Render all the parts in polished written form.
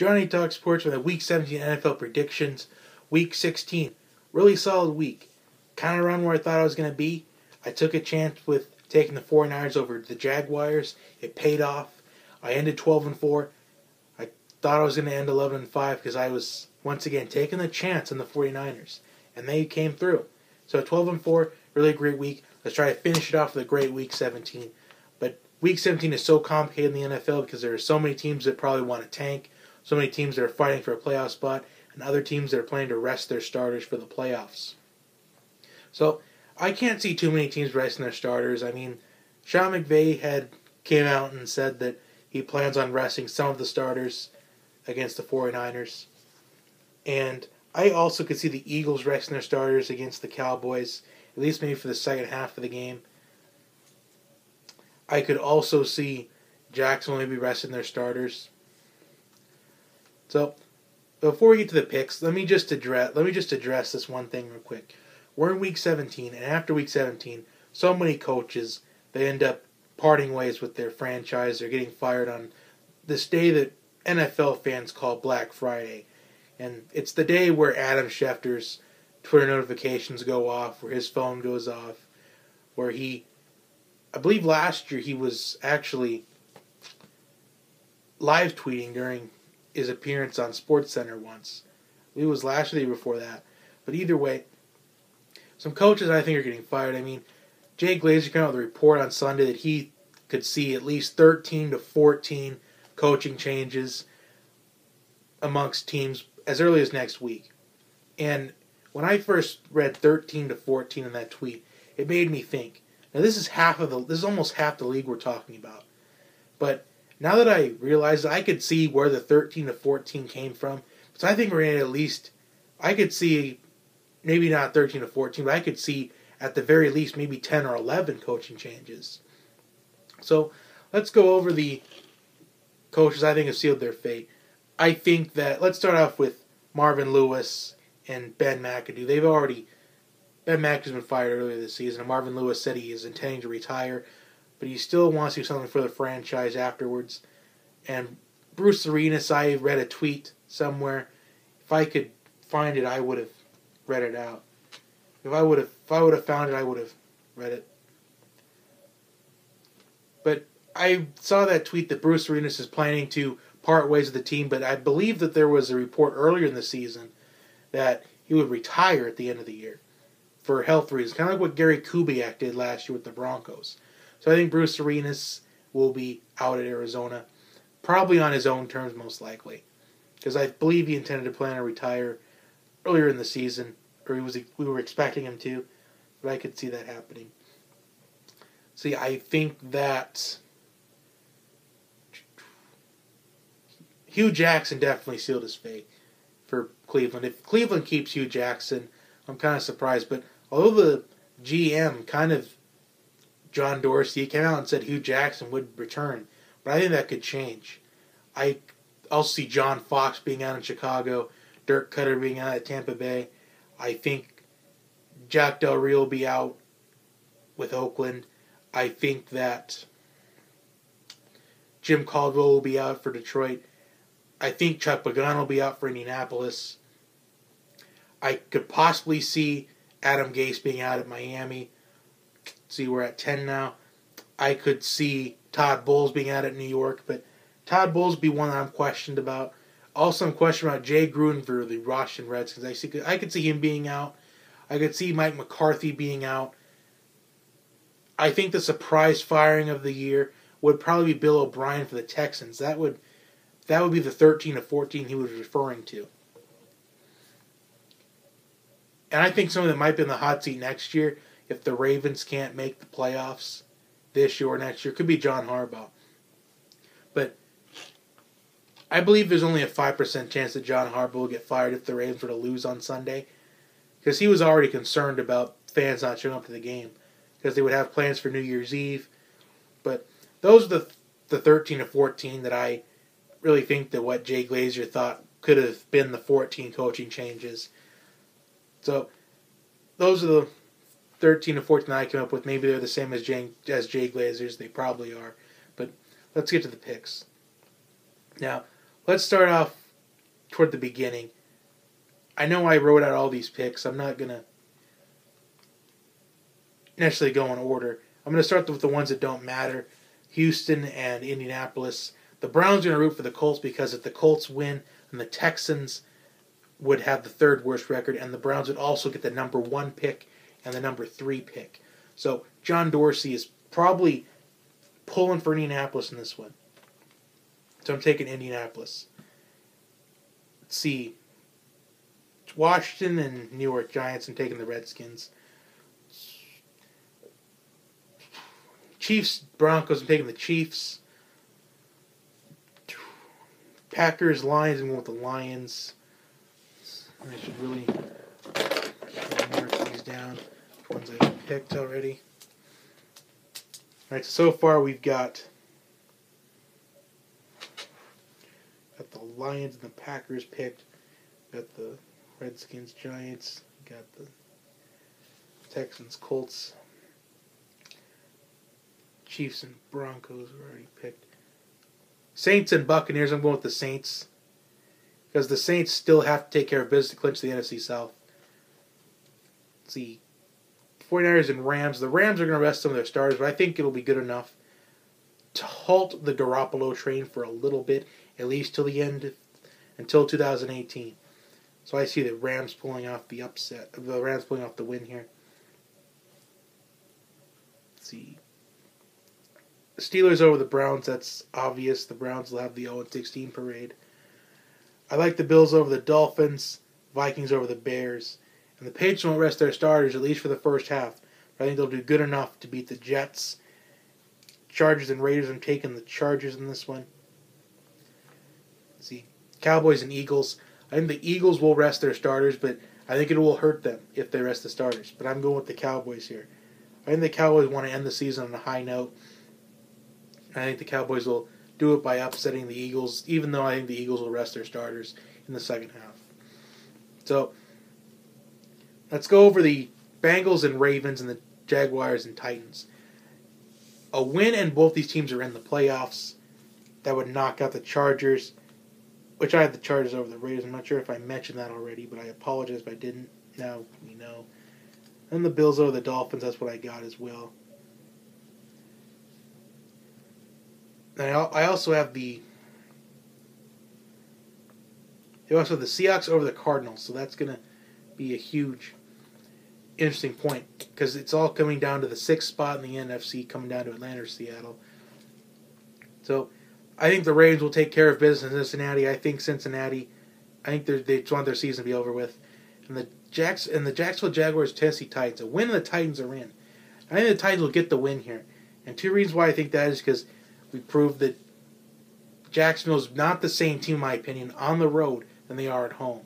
Johnny Talk Sports with a Week 17 NFL predictions. Week 16, really solid week. Kind of around where I thought I was going to be. I took a chance with taking the 49ers over the Jaguars. It paid off. I ended 12-4. I thought I was going to end 11-5 because I was, once again, taking the chance on the 49ers. And they came through. So 12-4, really great week. Let's try to finish it off with a great Week 17. But Week 17 is so complicated in the NFL because there are so many teams that probably want to tank, so many teams that are fighting for a playoff spot, and other teams that are planning to rest their starters for the playoffs. So I can't see too many teams resting their starters. I mean, Sean McVay came out and said that he plans on resting some of the starters against the 49ers. And I also could see the Eagles resting their starters against the Cowboys, at least maybe for the second half of the game. I could also see Jacksonville maybe resting their starters. So, before we get to the picks, let me just address this one thing real quick. We're in Week 17, and after Week 17, so many coaches, they end up parting ways with their franchise. They're getting fired on this day that NFL fans call Black Friday. And it's the day where Adam Schefter's Twitter notifications go off, where his phone goes off, where I believe last year he was actually live tweeting during his appearance on SportsCenter once. It was last year before that. But either way, some coaches I think are getting fired. I mean, Jay Glazer came out with a report on Sunday that he could see at least 13 to 14 coaching changes amongst teams as early as next week. And when I first read 13 to 14 in that tweet, it made me think. Now this is almost half the league we're talking about. But now that I realized I could see where the 13 to 14 came from, so I think we're in at least, I could see maybe not 13 to 14, but I could see at the very least maybe 10 or 11 coaching changes. So let's go over the coaches I think have sealed their fate. I think that, let's start off with Marvin Lewis and Ben McAdoo. Ben McAdoo's been fired earlier this season, and Marvin Lewis said he is intending to retire, but he still wants to do something for the franchise afterwards. And Bruce Arenas, I read a tweet somewhere. If I could find it, I would have read it out. If I would have found it, I would have read it. But I saw that tweet that Bruce Arenas is planning to part ways with the team, but I believe that there was a report earlier in the season that he would retire at the end of the year for health reasons, kind of like what Gary Kubiak did last year with the Broncos. So I think Bruce Arenas will be out at Arizona, probably on his own terms most likely, because I believe he intended to plan to retire earlier in the season, or we were expecting him to, but I could see that happening. See, I think that Hugh Jackson definitely sealed his fate for Cleveland. If Cleveland keeps Hugh Jackson, I'm kind of surprised. But although the GM, kind of John Dorsey, came out and said Hugh Jackson would return, but I think that could change. I also see John Fox being out in Chicago, Dirk Cutter being out at Tampa Bay. I think Jack Del Rio will be out with Oakland. I think that Jim Caldwell will be out for Detroit. I think Chuck Pagano will be out for Indianapolis. I could possibly see Adam Gase being out at Miami. See, we're at 10 now. I could see Todd Bowles being out at New York, but Todd Bowles would be one that I'm questioned about. Also, I'm questioned about Jay Gruden for the Washington Redskins. I could see him being out. I could see Mike McCarthy being out. I think the surprise firing of the year would probably be Bill O'Brien for the Texans. That would be the 13 to 14 he was referring to. And I think someone that might be in the hot seat next year, if the Ravens can't make the playoffs this year or next year, could be John Harbaugh. But I believe there's only a 5% chance that John Harbaugh will get fired if the Ravens were to lose on Sunday, because he was already concerned about fans not showing up to the game, because they would have plans for New Year's Eve. But those are the 13 to 14 that I really think that what Jay Glazer thought could have been the 14 coaching changes. So those are the 13 to 14 I came up with. Maybe they're the same as Jay Glazer's. They probably are. But let's get to the picks. Now, let's start off toward the beginning. I know I wrote out all these picks. I'm not going to necessarily go in order. I'm going to start with the ones that don't matter. Houston and Indianapolis. The Browns are going to root for the Colts because if the Colts win, then the Texans would have the third worst record, and the Browns would also get the number 1 pick and the number 3 pick. So John Dorsey is probably pulling for Indianapolis in this one. So I'm taking Indianapolis. Let's see. Washington and New York Giants. I'm taking the Redskins. Chiefs, Broncos. I'm taking the Chiefs. Packers, Lions. I'm going with the Lions. I should really mark these down. Ones I've picked already. Alright, so far we've got the Lions and the Packers picked. Got the Redskins, Giants. Got the Texans, Colts. Chiefs and Broncos were already picked. Saints and Buccaneers. I'm going with the Saints. Because the Saints still have to take care of business to clinch the NFC South. Let's see. 49ers and Rams. The Rams are going to rest some of their starters, but I think it'll be good enough to halt the Garoppolo train for a little bit, at least till the end, until 2018. So I see the Rams pulling off the upset. The Rams pulling off the win here. Let's see. Steelers over the Browns. That's obvious. The Browns will have the 0-16 parade. I like the Bills over the Dolphins. Vikings over the Bears. And the Patriots won't rest their starters, at least for the first half. But I think they'll do good enough to beat the Jets. Chargers and Raiders. I'm taking the Chargers in this one. Let's see. Cowboys and Eagles. I think the Eagles will rest their starters, but I think it will hurt them if they rest the starters. But I'm going with the Cowboys here. I think the Cowboys want to end the season on a high note. I think the Cowboys will do it by upsetting the Eagles, even though I think the Eagles will rest their starters in the second half. So, let's go over the Bengals and Ravens and the Jaguars and Titans. A win and both these teams are in the playoffs. That would knock out the Chargers, which I have the Chargers over the Raiders. I'm not sure if I mentioned that already, but I apologize if I didn't. Now we know. And the Bills over the Dolphins, that's what I got as well. And I also have the Seahawks over the Cardinals, so that's going to be a huge, interesting point because it's all coming down to the 6th spot in the NFC, coming down to Atlanta or Seattle. So I think the Ravens will take care of business in Cincinnati. I think they just want their season to be over with. And the Jacksonville Jaguars, Tennessee Titans. A win and the Titans are in. I think the Titans will get the win here. And 2 reasons why I think that is because we proved that Jacksonville's not the same team, in my opinion, on the road than they are at home.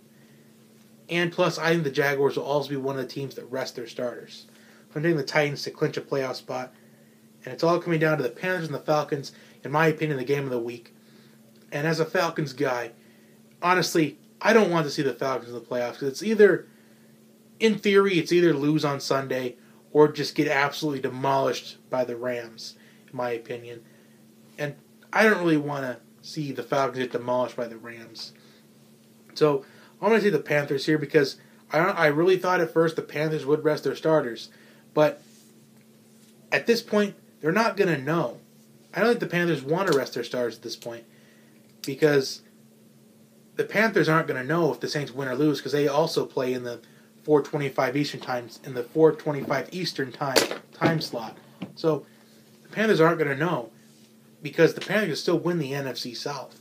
And plus, I think the Jaguars will also be one of the teams that rest their starters. I'm taking the Titans to clinch a playoff spot. And it's all coming down to the Panthers and the Falcons, in my opinion, the game of the week. And as a Falcons guy, honestly, I don't want to see the Falcons in the playoffs because it's either, in theory, it's either lose on Sunday or just get absolutely demolished by the Rams, in my opinion. And I don't really want to see the Falcons get demolished by the Rams. So I'm going to take the Panthers here because I really thought at first the Panthers would rest their starters. But at this point, they're not going to know. I don't think the Panthers want to rest their starters at this point because the Panthers aren't going to know if the Saints win or lose because they also play in the 4:25 Eastern times in the 4:25 Eastern time slot. So the Panthers aren't going to know. Because the Panthers still win the NFC South.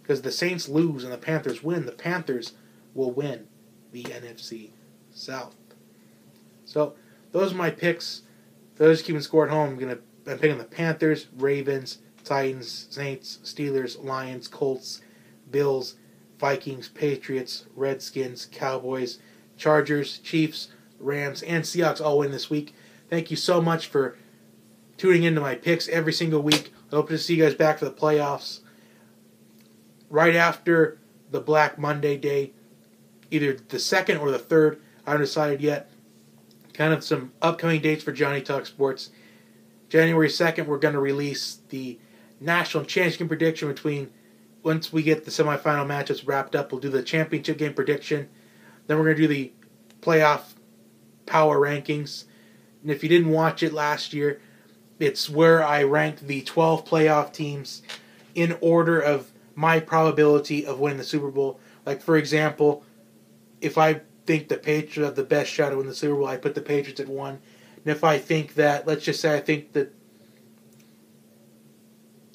Because the Saints lose and the Panthers win, the Panthers will win the NFC South. So, those are my picks. For those keeping score at home, I'm picking the Panthers, Ravens, Titans, Saints, Steelers, Lions, Colts, Bills, Vikings, Patriots, Redskins, Cowboys, Chargers, Chiefs, Rams, and Seahawks all win this week. Thank you so much for tuning into my picks every single week. I hope to see you guys back for the playoffs right after the Black Monday day, either the 2nd or the 3rd. I haven't decided yet. Kind of some upcoming dates for Johnny Talk Sports. January 2nd, we're going to release the national championship prediction between once we get the semifinal matchups wrapped up, we'll do the championship game prediction. Then we're going to do the playoff power rankings. And if you didn't watch it last year, it's where I ranked the 12 playoff teams in order of my probability of winning the Super Bowl. Like, for example, if I think the Patriots have the best shot to win the Super Bowl, I put the Patriots at 1. And if I think that, let's just say I think that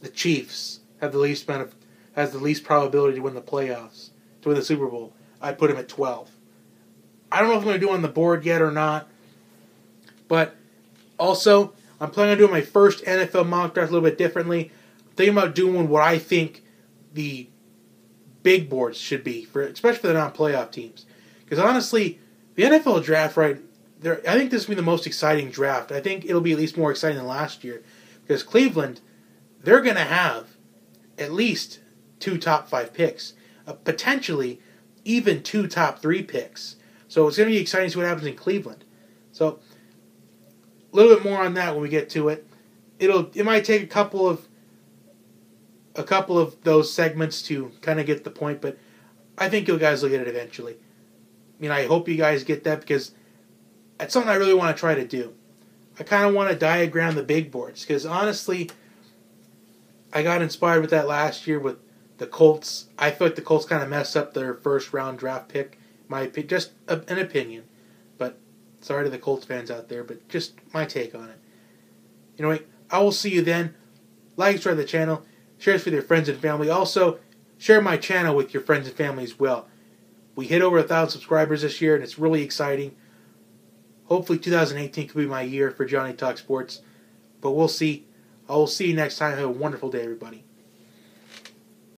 the Chiefs have the least probability to win the playoffs, to win the Super Bowl, I put them at 12. I don't know if I'm going to do it on the board yet or not, but also, I'm planning on doing my first NFL mock draft a little bit differently. I'm thinking about doing what I think the big boards should be, especially for the non-playoff teams. Because honestly, the NFL draft I think this will be the most exciting draft. I think it'll be at least more exciting than last year. Because Cleveland, they're going to have at least 2 top 5 picks. Potentially even 2 top 3 picks. So it's going to be exciting to see what happens in Cleveland. So a little bit more on that when we get to it. It might take a couple of those segments to kind of get the point, but I think you guys will get it eventually. I mean, I hope you guys get that because that's something I really want to try to do. I kind of want to diagram the big boards because honestly, I got inspired with that last year with the Colts. I feel like the Colts kind of messed up their first round draft pick. Just an opinion, but sorry to the Colts fans out there, but just my take on it. Anyway, I will see you then. Like, subscribe to the channel, share this with your friends and family. Also, share my channel with your friends and family as well. We hit over 1,000 subscribers this year, and it's really exciting. Hopefully 2018 could be my year for Johnny Talk Sports, but we'll see. I will see you next time. Have a wonderful day, everybody.